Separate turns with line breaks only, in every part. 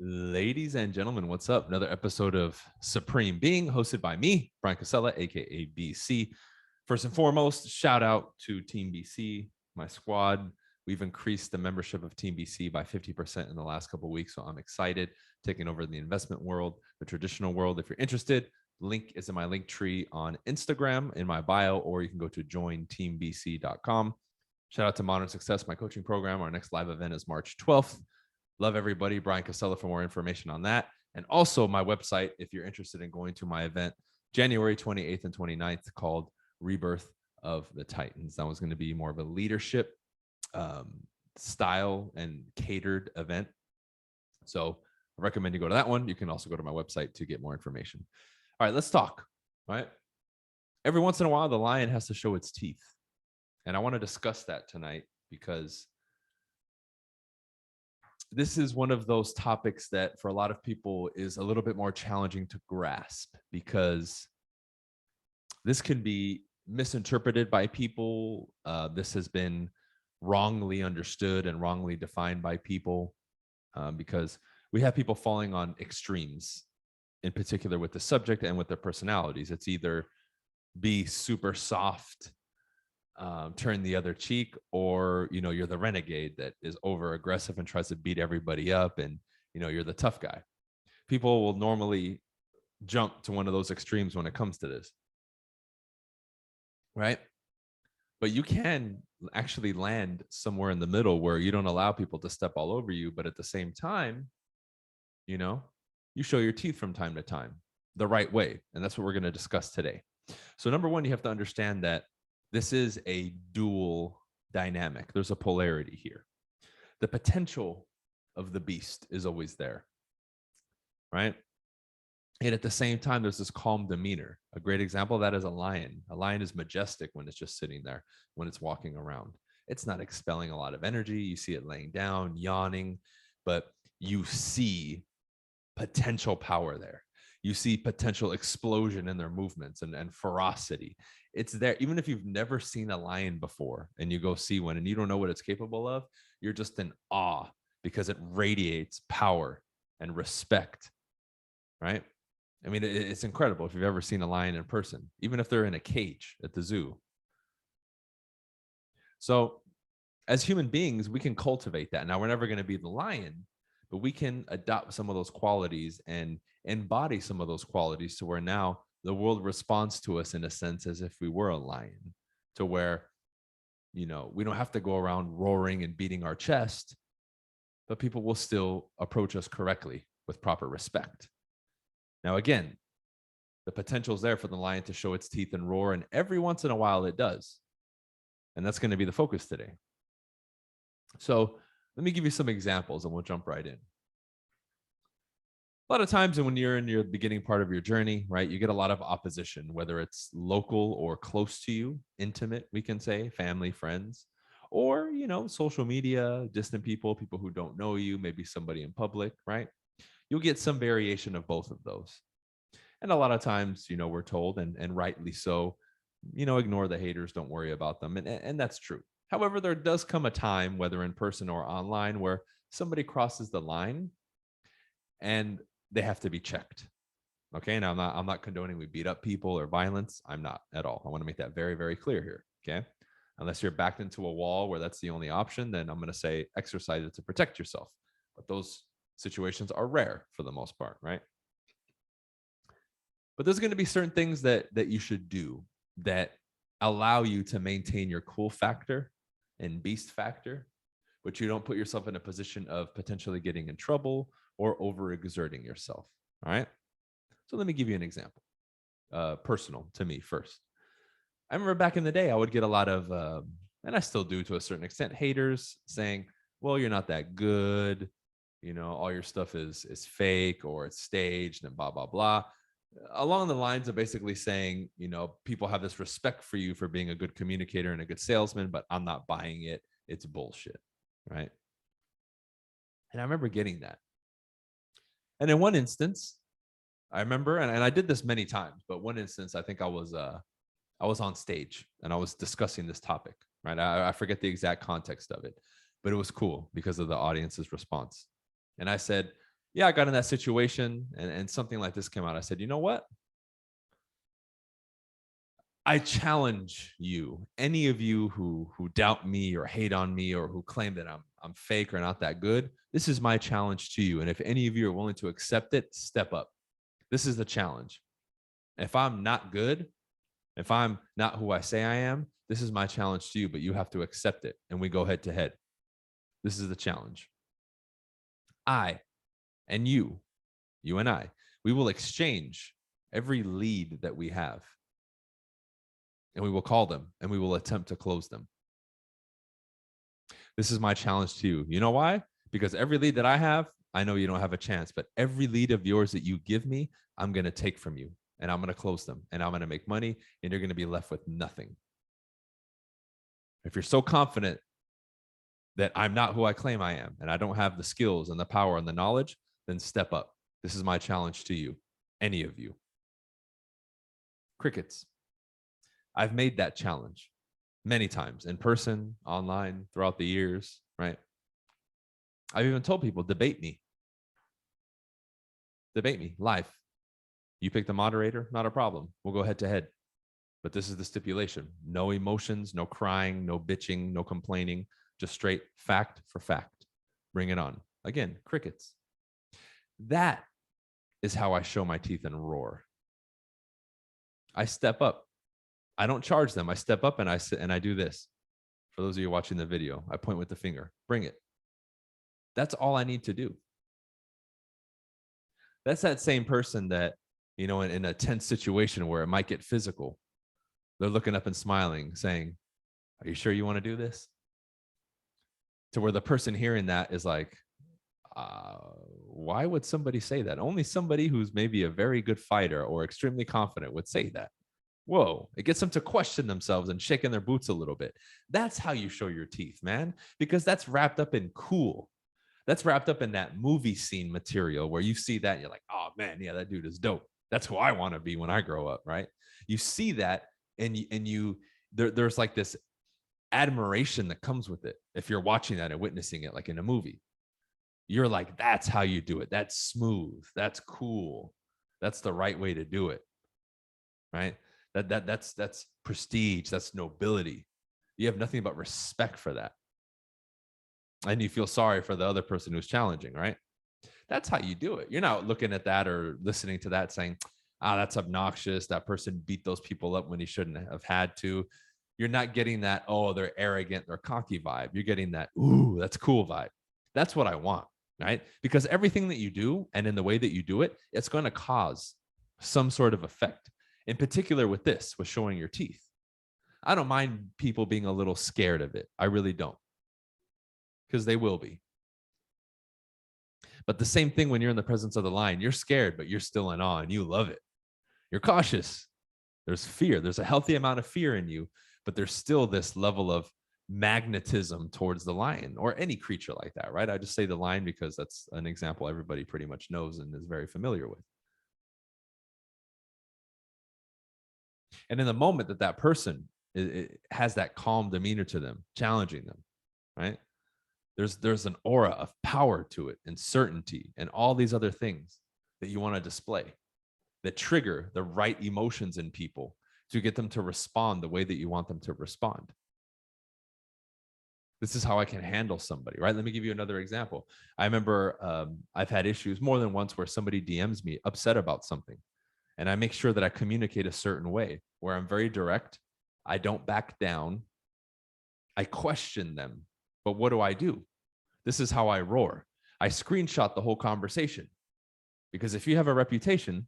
Ladies and gentlemen, what's up? Another episode of Supreme Being, hosted by me, Brian Casella, aka BC. First and foremost, shout out to Team BC, my squad. We've increased the membership of Team BC by 50% in the last couple of weeks, so I'm excited. Taking over the investment world, the traditional world. If you're interested, link is in my link tree on Instagram in my bio, or you can go to jointeambc.com. Shout out to Modern Success, my coaching program. Our next live event is March 12th. Love everybody. Brian Casella for more information on that. And also my website, if you're interested in going to my event, January 28th and 29th, called Rebirth of the Titans. That was going to be more of a leadership style and catered event. So I recommend you go to that one. You can also go to my website to get more information. All right, let's talk. All right. Every once in a while, the lion has to show its teeth. And I want to discuss that tonight because this is one of those topics that for a lot of people is a little bit more challenging to grasp, because this can be misinterpreted by people. This has been wrongly understood and wrongly defined by people, because we have people falling on extremes, in particular with the subject and with their personalities. It's either be super soft, turn the other cheek, or you're the renegade that is over aggressive and tries to beat everybody up, and you're the tough guy. People will normally jump to one of those extremes when it comes to this, right? But you can actually land somewhere in the middle where you don't allow people to step all over you, but at the same time, you show your teeth from time to time the right way. And that's what we're going to discuss today. So number one, you have to understand that this is a dual dynamic. There's a polarity here. The potential of the beast is always there, right? And at the same time, there's this calm demeanor. A great example of that is a lion. A lion is majestic when it's just sitting there, when it's walking around. It's not expelling a lot of energy. You see it laying down, yawning, but you see potential power there. You see potential explosion in their movements and ferocity. It's there. Even if you've never seen a lion before and you go see one and you don't know what it's capable of, you're just in awe because it radiates power and respect, right? I mean, it's incredible if you've ever seen a lion in person, even if they're in a cage at the zoo. So as human beings, we can cultivate that. Now, we're never going to be the lion, but we can adopt some of those qualities and embody some of those qualities to where now the world responds to us in a sense as if we were a lion, to where, we don't have to go around roaring and beating our chest, but people will still approach us correctly with proper respect. Now, again, the potential is there for the lion to show its teeth and roar, and every once in a while it does. And that's going to be the focus today. So let me give you some examples and we'll jump right in. A lot of times when you're in your beginning part of your journey, right, you get a lot of opposition, whether it's local or close to you, intimate, we can say, family, friends, or, social media, distant people who don't know you, maybe somebody in public, right? You'll get some variation of both of those. And a lot of times, we're told, and rightly so, ignore the haters, don't worry about them. And that's true. However, there does come a time, whether in person or online, where somebody crosses the line and they have to be checked. Okay. Now I'm not condoning we beat up people or violence. I'm not at all. I want to make that very, very clear here. Okay. Unless you're backed into a wall where that's the only option, then I'm going to say exercise it to protect yourself. But those situations are rare for the most part, right? But there's going to be certain things that you should do that allow you to maintain your cool factor and beast factor, but you don't put yourself in a position of potentially getting in trouble or overexerting yourself. All right. So let me give you an example, personal to me first. I remember back in the day, I would get a lot of, and I still do to a certain extent, haters saying, well, you're not that good. All your stuff is fake or it's staged and blah, blah, blah. Along the lines of basically saying, people have this respect for you for being a good communicator and a good salesman, but I'm not buying it. It's bullshit. Right. And I remember getting that. And in one instance, I remember, and I did this many times, but one instance, I think I was on stage and I was discussing this topic, right? I forget the exact context of it, but it was cool because of the audience's response. And I said, Yeah, I got in that situation and something like this came out. I said, you know what? I challenge you, any of you who doubt me or hate on me or who claim that I'm fake or not that good. This is my challenge to you. And if any of you are willing to accept it, step up. This is the challenge. If I'm not good, if I'm not who I say I am, this is my challenge to you, but you have to accept it. And we go head to head. This is the challenge. I and you and I, we will exchange every lead that we have, and we will call them and we will attempt to close them. This is my challenge to you. You know why? Because every lead that I have, I know you don't have a chance, but every lead of yours that you give me, I'm going to take from you and I'm going to close them and I'm going to make money and you're going to be left with nothing. If you're so confident that I'm not who I claim I am and I don't have the skills and the power and the knowledge, then step up. This is my challenge to you, any of you. Crickets. I've made that challenge many times in person, online, throughout the years, right? I've even told people, debate me live. You pick the moderator, not a problem. We'll go head to head. But this is the stipulation. No emotions, no crying, no bitching, no complaining, just straight fact for fact. Bring it on. Again, crickets. That is how I show my teeth and roar. I step up. I don't charge them. I step up and I sit and I do this. For those of you watching the video, I point with the finger. Bring it. That's all I need to do. That's that same person that, you know, in a tense situation where it might get physical, they're looking up and smiling, saying, "Are you sure you want to do this?" To where the person hearing that is like, why would somebody say that? Only somebody who's maybe a very good fighter or extremely confident would say that. Whoa, it gets them to question themselves and shaking their boots a little bit. That's how you show your teeth, man, because that's wrapped up in cool. That's wrapped up in that movie scene material where you see that and you're like, oh man, yeah, that dude is dope. That's who I want to be when I grow up, right? You see that and there's like this admiration that comes with it. If you're watching that and witnessing it like in a movie, you're like, that's how you do it. That's smooth. That's cool. That's the right way to do it, right? That's prestige. That's nobility. You have nothing but respect for that. And you feel sorry for the other person who's challenging, right? That's how you do it. You're not looking at that or listening to that saying, that's obnoxious. That person beat those people up when he shouldn't have had to. You're not getting that, oh, they're arrogant, they're cocky vibe. You're getting that, ooh, that's cool vibe. That's what I want, right? Because everything that you do and in the way that you do it, it's going to cause some sort of effect. In particular with this, with showing your teeth. I don't mind people being a little scared of it. I really don't. Because they will be. But the same thing when you're in the presence of the lion, you're scared, but you're still in awe and you love it. You're cautious. There's fear. There's a healthy amount of fear in you, but there's still this level of magnetism towards the lion or any creature like that, right? I just say the lion because that's an example everybody pretty much knows and is very familiar with. And in the moment that that person it has that calm demeanor to them, challenging them, right? There's an aura of power to it and certainty and all these other things that you want to display that trigger the right emotions in people to get them to respond the way that you want them to respond. This is how I can handle somebody, right? Let me give you another example. I remember I've had issues more than once where somebody DMs me upset about something. And I make sure that I communicate a certain way where I'm very direct. I don't back down. I question them. But what do? This is how I roar. I screenshot the whole conversation. Because if you have a reputation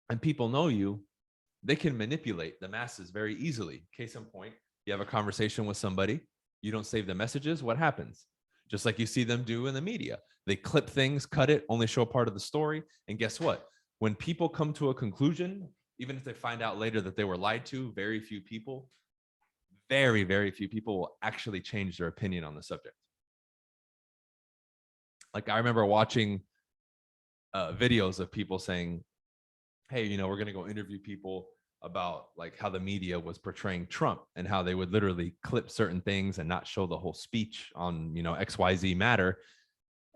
and people know you, they can manipulate the masses very easily. Case in point, you have a conversation with somebody, you don't save the messages, what happens? Just like you see them do in the media. They clip things, cut it, only show part of the story. And guess what? When people come to a conclusion, even if they find out later that they were lied to, very few people will actually change their opinion on the subject. Like I remember watching videos of people saying, hey, you know, we're going to go interview people about like how the media was portraying Trump and how they would literally clip certain things and not show the whole speech on, you know, XYZ matter.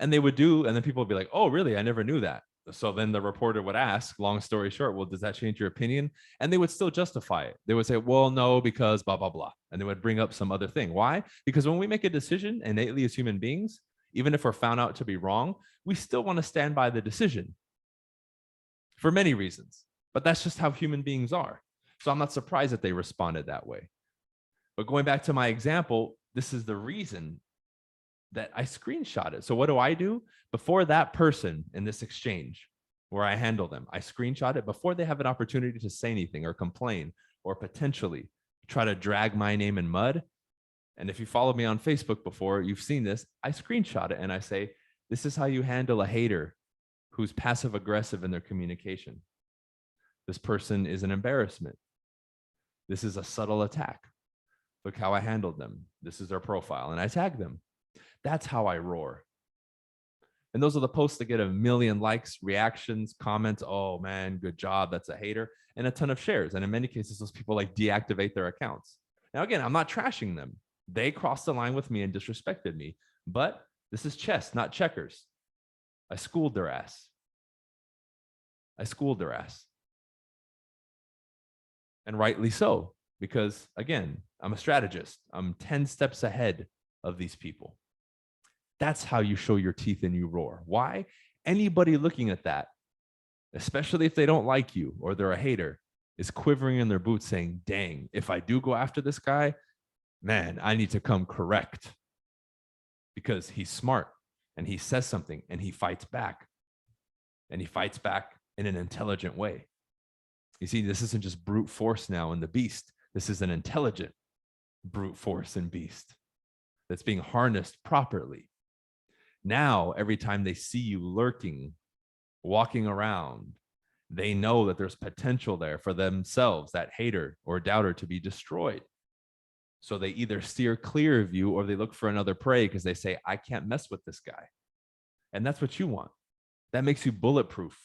And they would do, and then people would be like, oh, really? I never knew that. So then the reporter would ask, long story short, well, does that change your opinion? And they would still justify it. They would say, well, no, because blah, blah, blah. And they would bring up some other thing. Why? Because when we make a decision innately as human beings, even if we're found out to be wrong, we still want to stand by the decision for many reasons. But that's just how human beings are. So I'm not surprised that they responded that way. But going back to my example, this is the reason that I screenshot it. So what do? Before that person in this exchange where I handle them, I screenshot it before they have an opportunity to say anything or complain or potentially try to drag my name in mud. And if you followed me on Facebook before, you've seen this. I screenshot it and I say, this is how you handle a hater who's passive aggressive in their communication. This person is an embarrassment. This is a subtle attack. Look how I handled them. This is their profile. And I tag them. That's how I roar. And those are the posts that get 1 million likes, reactions, comments. Oh man, good job. That's a hater. And a ton of shares. And in many cases, those people like deactivate their accounts. Now, again, I'm not trashing them. They crossed the line with me and disrespected me. But this is chess, not checkers. I schooled their ass. And rightly so. Because again, I'm a strategist. I'm 10 steps ahead of these people. That's how you show your teeth and you roar. Why? Anybody looking at that, especially if they don't like you or they're a hater, is quivering in their boots saying, dang, if I do go after this guy, man, I need to come correct because he's smart and he says something and he fights back. And he fights back in an intelligent way. You see, this isn't just brute force now in the beast. This is an intelligent brute force and beast that's being harnessed properly. Now, every time they see you lurking, walking around, they know that there's potential there for themselves, that hater or doubter, to be destroyed. So they either steer clear of you or they look for another prey because they say, I can't mess with this guy. And that's what you want. That makes you bulletproof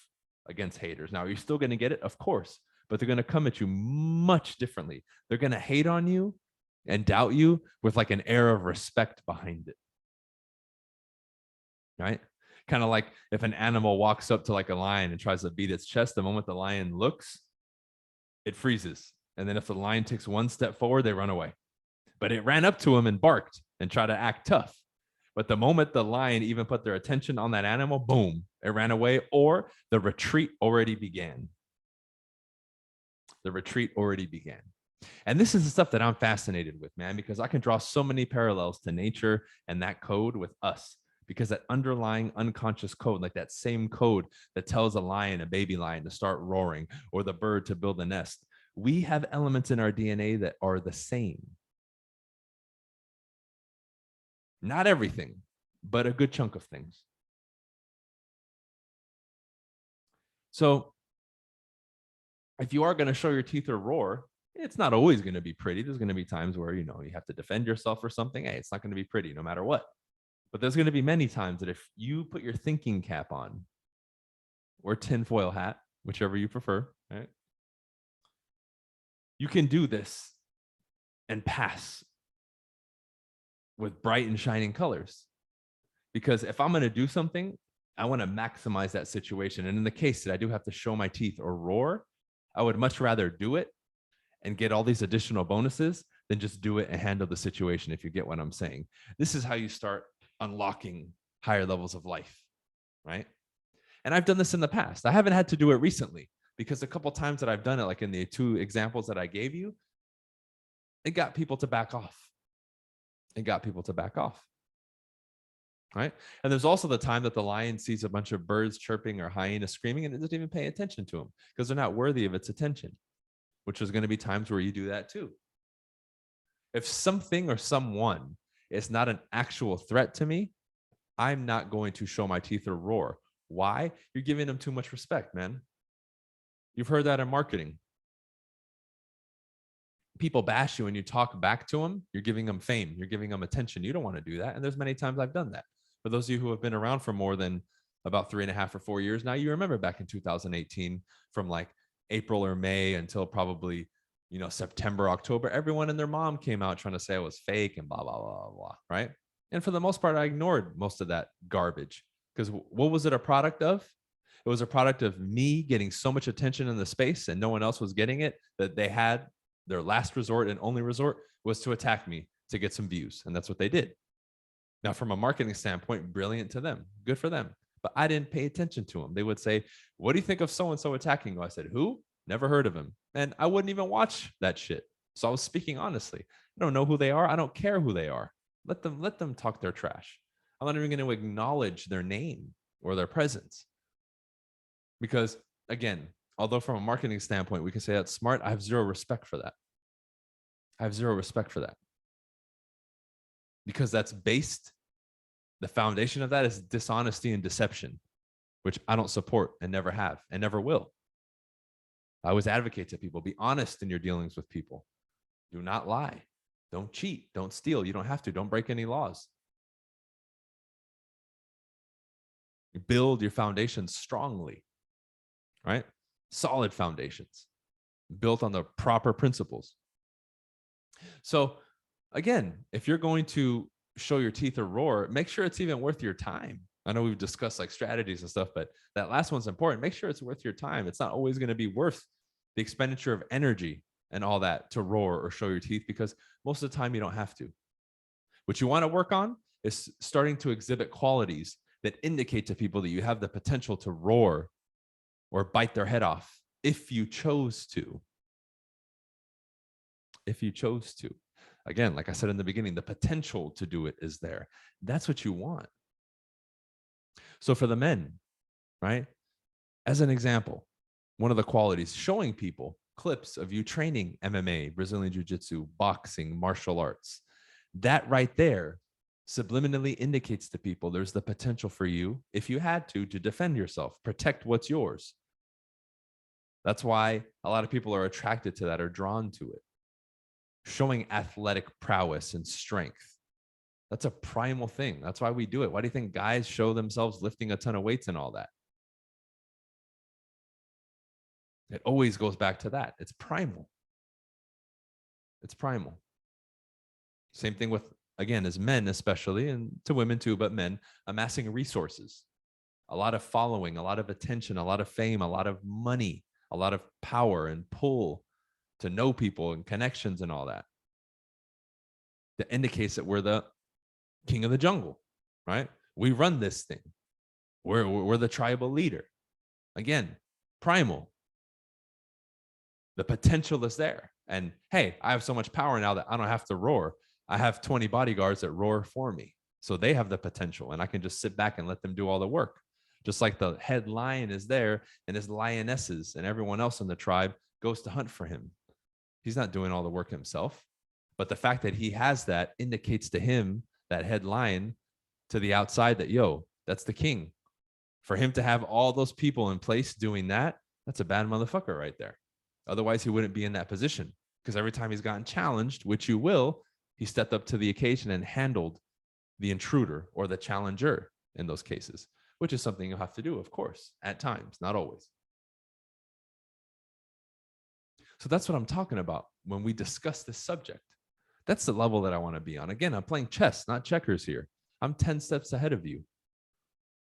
against haters. Now, are you still going to get it? Of course, but they're going to come at you much differently. They're going to hate on you and doubt you with like an air of respect behind it. Right? Kind of like if an animal walks up to like a lion and tries to beat its chest, the moment the lion looks, it freezes. And then if the lion takes one step forward, they run away. But it ran up to him and barked and tried to act tough. But the moment the lion even put their attention on that animal, boom, it ran away, or the retreat already began. The retreat already began. And this is the stuff that I'm fascinated with, man, because I can draw so many parallels to nature and that code with us. Because that underlying unconscious code, like that same code that tells a lion, a baby lion, to start roaring, or the bird to build a nest, we have elements in our DNA that are the same. Not everything, but a good chunk of things. So if you are going to show your teeth or roar, it's not always going to be pretty. There's going to be times where, you have to defend yourself or something. Hey, it's not going to be pretty no matter what. But there's going to be many times that if you put your thinking cap on or tinfoil hat, whichever you prefer, right? You can do this and pass with bright and shining colors. Because if I'm going to do something, I want to maximize that situation. And in the case that I do have to show my teeth or roar, I would much rather do it and get all these additional bonuses than just do it and handle the situation, if you get what I'm saying. This is how you start unlocking higher levels of life, right? And I've done this in the past. I haven't had to do it recently because a couple of times that I've done it, like in the 2 examples that I gave you, it got people to back off. Right? And there's also the time that the lion sees a bunch of birds chirping or hyenas screaming and it doesn't even pay attention to them because they're not worthy of its attention, which is going to be times where you do that too. If something or someone is not an actual threat to me, I'm not going to show my teeth or roar. Why? You're giving them too much respect, man. You've heard that in marketing. People bash you and you talk back to them, you're giving them fame, you're giving them attention. You don't want to do that. And there's many times I've done that. For those of you who have been around for more than about 3.5 or 4 years now, you remember back in 2018 from like April or May until probably, September, October, everyone and their mom came out trying to say I was fake and blah, blah, blah, blah, right? And for the most part, I ignored most of that garbage because what was it a product of? It was a product of me getting so much attention in the space and no one else was getting it, that they had their last resort and only resort was to attack me to get some views. And that's what they did. Now, from a marketing standpoint, brilliant to them. Good for them. But I didn't pay attention to them. They would say, "What do you think of so-and-so attacking you?" I said, "Who? Never heard of him." And I wouldn't even watch that shit. So I was speaking honestly. I don't know who they are. I don't care who they are. Let them talk their trash. I'm not even going to acknowledge their name or their presence. Because again, although from a marketing standpoint, we can say that's smart, I have zero respect for that. I have zero respect for that. Because that's based, the foundation of that is dishonesty and deception, which I don't support and never have and never will. I always advocate to people, be honest in your dealings with people. Do not lie. Don't cheat. Don't steal. You don't have to. Don't break any laws. Build your foundations strongly, right? Solid foundations built on the proper principles. So again, if you're going to show your teeth or roar, make sure it's even worth your time. I know we've discussed like strategies and stuff, but that last one's important. Make sure it's worth your time. It's not always going to be worth the expenditure of energy and all that to roar or show your teeth, because most of the time you don't have to. What you want to work on is starting to exhibit qualities that indicate to people that you have the potential to roar or bite their head off if you chose to. If you chose to. Again, like I said in the beginning, the potential to do it is there. That's what you want. So for the men, right? As an example, one of the qualities, showing people clips of you training MMA, Brazilian Jiu-Jitsu, boxing, martial arts. That right there subliminally indicates to people there's the potential for you, if you had to defend yourself, protect what's yours. That's why a lot of people are attracted to that or drawn to it. Showing athletic prowess and strength. That's a primal thing. That's why we do it. Why do you think guys show themselves lifting a ton of weights and all that? It always goes back to that. It's primal. It's primal. Same thing with, again, as men especially, and to women too, but men, amassing resources. A lot of following, a lot of attention, a lot of fame, a lot of money, a lot of power and pull to know people and connections and all that. That indicates that we're the king of the jungle, right? We run this thing. We're the tribal leader. Again, primal. The potential is there. And hey, I have so much power now that I don't have to roar. I have 20 bodyguards that roar for me. So they have the potential and I can just sit back and let them do all the work. Just like the head lion is there and his lionesses and everyone else in the tribe goes to hunt for him. He's not doing all the work himself. But the fact that he has that indicates to him, that head lion, to the outside that, yo, that's the king. For him to have all those people in place doing that, that's a bad motherfucker right there. Otherwise, he wouldn't be in that position, because every time he's gotten challenged, which you will, he stepped up to the occasion and handled the intruder or the challenger in those cases, which is something you'll have to do, of course, at times, not always. So that's what I'm talking about when we discuss this subject. That's the level that I want to be on. Again, I'm playing chess, not checkers here. I'm 10 steps ahead of you.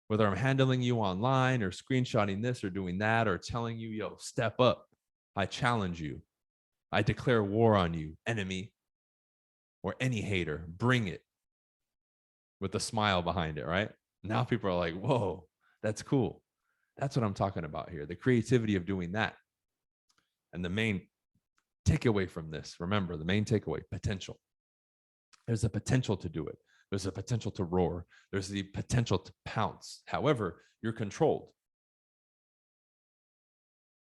Whether I'm handling you online or screenshotting this or doing that or telling you, yo, step up. I challenge you. I declare war on you, enemy, or any hater. Bring it with a smile behind it, right? Now people are like, whoa, that's cool. That's what I'm talking about here. The creativity of doing that. And the main takeaway from this, remember, the main takeaway, potential. There's a potential to do it. There's a potential to roar. There's the potential to pounce. However, you're controlled.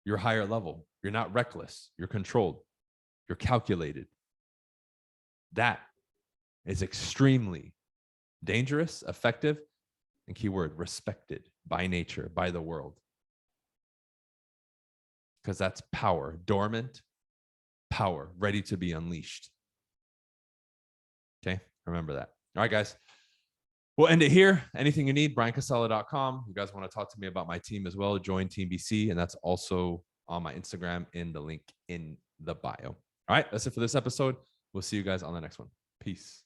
You're higher level. You're not reckless. You're controlled. You're calculated. That is extremely dangerous, effective, and keyword, respected by nature, by the world. Because that's power, dormant power, ready to be unleashed. Okay, remember that. All right, guys. We'll end it here. Anything you need, briancasella.com. You guys want to talk to me about my team as well, join Team BC, and that's also on my Instagram in the link in the bio. All right, that's it for this episode. We'll see you guys on the next one. Peace.